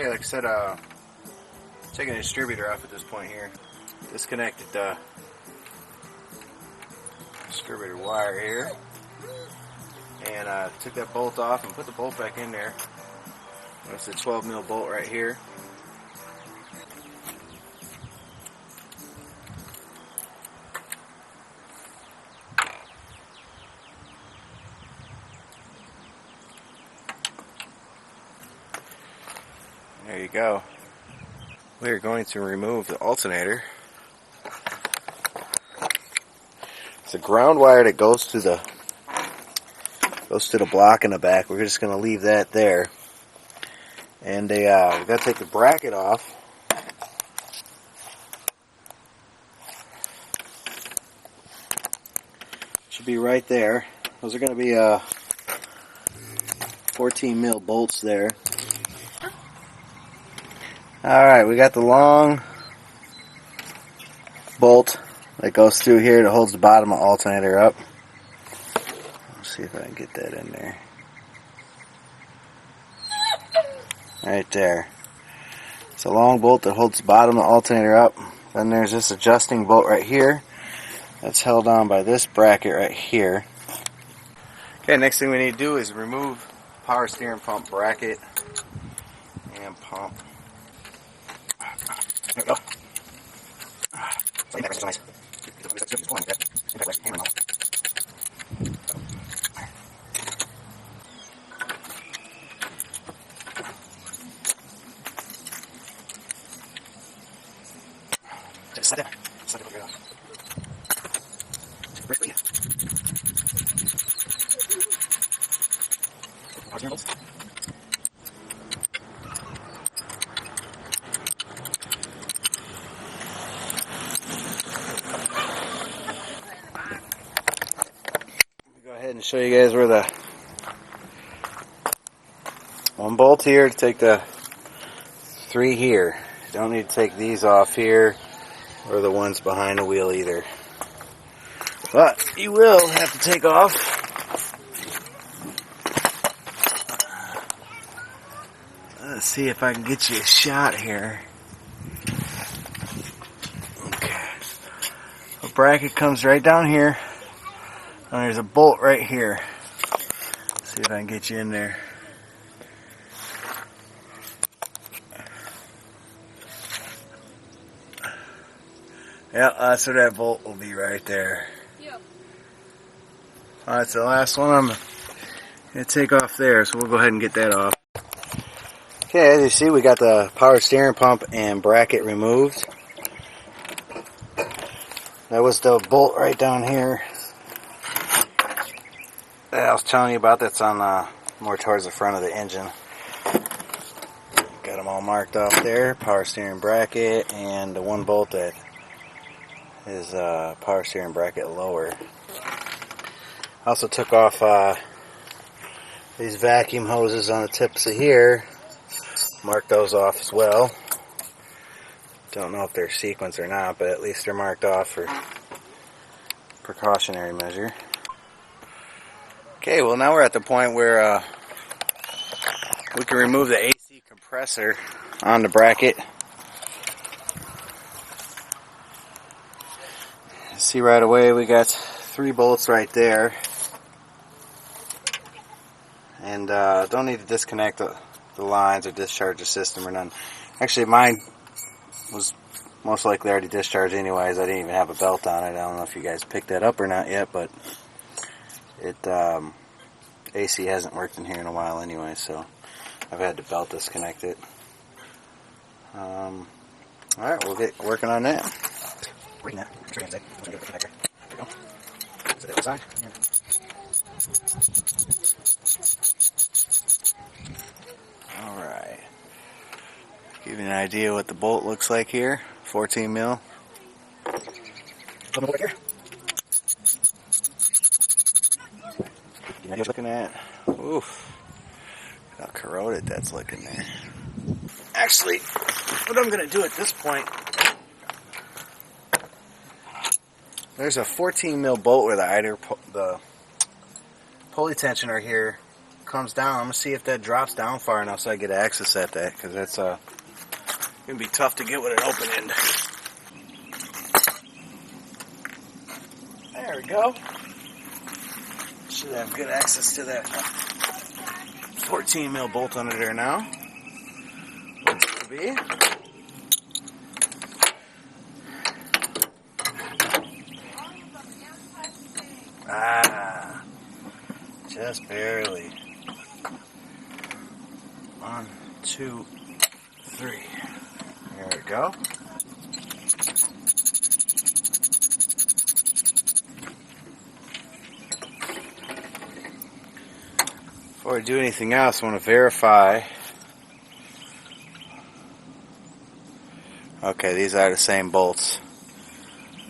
Okay, like I said, taking the distributor off at this point here. Disconnected the distributor wire here, and took that bolt off and put the bolt back in there. That's a 12 mil bolt right here. There you go. We are going to remove the alternator. It's a ground wire that goes to the block in the back. We're just going to leave that there. And we got to take the bracket off. Should be right there. Those are going to be 14 mil bolts there. Alright, we got the long bolt that goes through here that holds the bottom of the alternator up. Let's see if I can get that in there. Right there. It's a long bolt that holds the bottom of the alternator up. Then there's this adjusting bolt right here that's held on by this bracket right here. Okay, next thing we need to do is remove power steering pump bracket and pump. There we go. Nice. Just slide there. Slide it right off. Briefly. Power steering bolts. And show you guys where the one bolt here to take the 3 here. You don't need to take these off here or the ones behind the wheel either. But you will have to take off let's see if I can get you a shot here. Okay. The bracket comes right down here. And there's a bolt right here. Let's see if I can get you in there. Yeah, that's where that bolt will be right there. Yep. That's the last one I'm going to take off there, so we'll go ahead and get that off. Okay, as you see, we got the power steering pump and bracket removed. That was the bolt right down here that I was telling you about. That's on more towards the front of the engine. Got them all marked off there. Power steering bracket and the one bolt that is power steering bracket lower. I also took off these vacuum hoses on the tips of here. Marked those off as well. Don't know if they're sequenced or not, but at least they're marked off for precautionary measure. Okay, well now we're at the point where we can remove the AC compressor on the bracket. See right away we got 3 bolts right there. And don't need to disconnect the lines or discharge the system or none. Actually mine was most likely already discharged anyways. I didn't even have a belt on it. I don't know if you guys picked that up or not yet, but it AC hasn't worked in here in a while anyway, so I've had to belt disconnect it. Alright, we'll get working on that. Alright. Give you an idea what the bolt looks like here. 14 mil. You're looking at, oof, how corroded that's looking there. Actually, what I'm going to do at this point, there's a 14 mil bolt where the pulley tensioner here comes down. I'm going to see if that drops down far enough so I get access at that, because that's going to be tough to get with an open end. There we go. Should have good access to that 14 mil bolt under there now. Looks to be. Just barely. 1, 2, 3. There we go. Before I do anything else, I want to verify. Okay, these are the same bolts.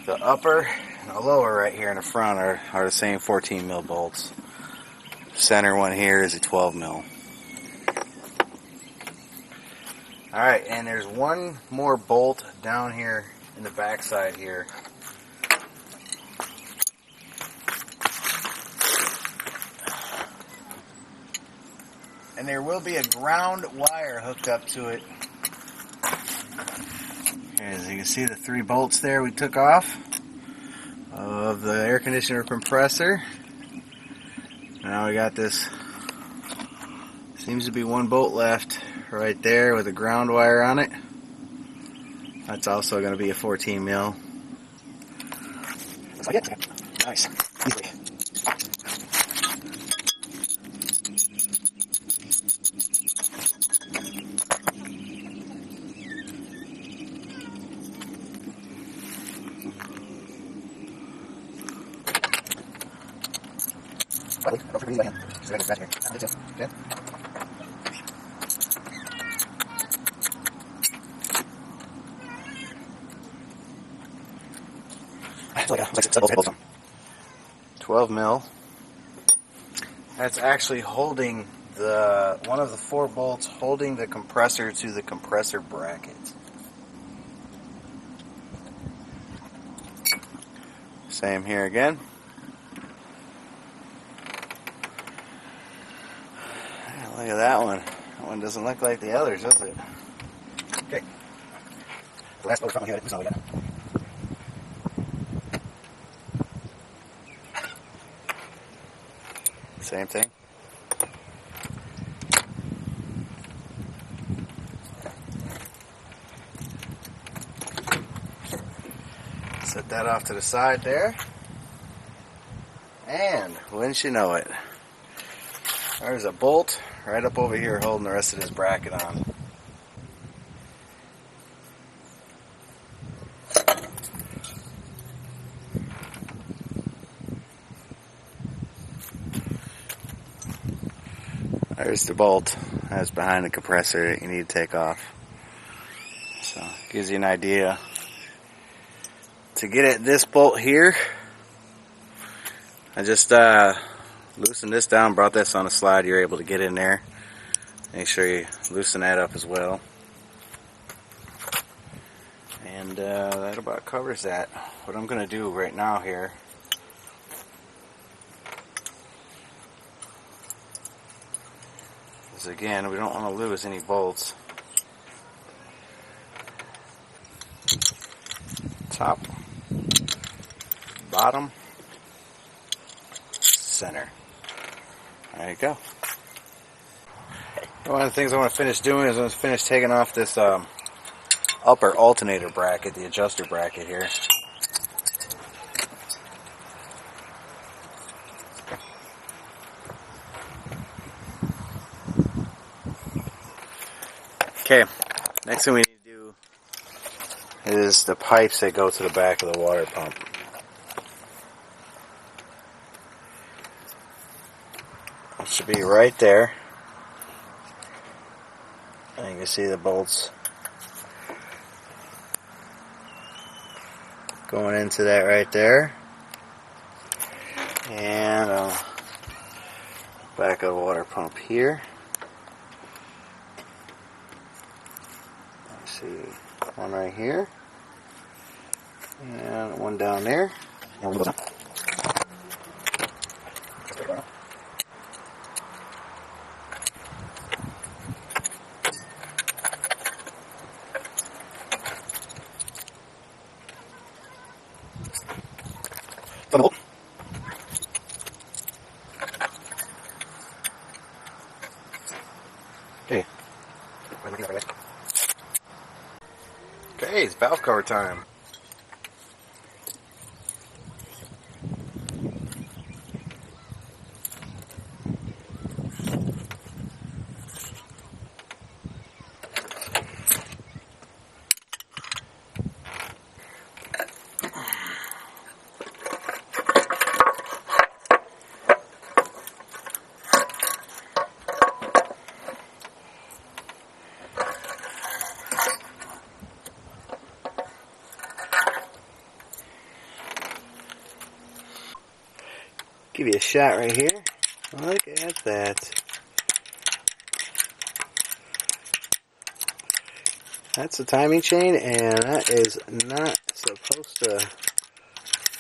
The upper and the lower right here in the front are the same 14 mil bolts. Center one here is a 12 mil. Alright, and there's one more bolt down here in the back side here. And there will be a ground wire hooked up to it. As you can see, the 3 bolts there we took off of the air conditioner compressor. Now we got this, seems to be one bolt left right there with a ground wire on it. That's also going to be a 14 mil. Looks like it. Nice. Easily. Don't forget my hand. Just right here. Okay. Looks like 12 mil. That's actually holding one of the 4 bolts holding the compressor to the compressor bracket. Same here again. Look at that one. That one doesn't look like the others, does it? Okay. The last bolt from here, that's all we got. Same thing. Set that off to the side there. And wouldn't you know it, there's a bolt right up over here holding the rest of this bracket on. There's the bolt that's behind the compressor that you need to take off. So, gives you an idea. To get at this bolt here, I just loosened this down, brought this on a slide. You're able to get in there. Make sure you loosen that up as well. And that about covers that. What I'm going to do right now here is, again, we don't want to lose any bolts. Top, bottom, center. There you go. One of the things I want to finish doing is I'm going to finish taking off this upper alternator bracket, the adjuster bracket here. Okay, next thing we need to do is the pipes that go to the back of the water pump. It should be right there. And you can see the bolts going into that right there. And back of the water pump here. Let's see, one right here. And one down there. bolt. Okay. Okay, it's valve cover time. Give you a shot right here. Look at that. That's a timing chain, and that is not supposed to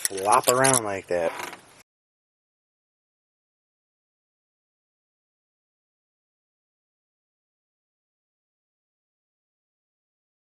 flop around like that.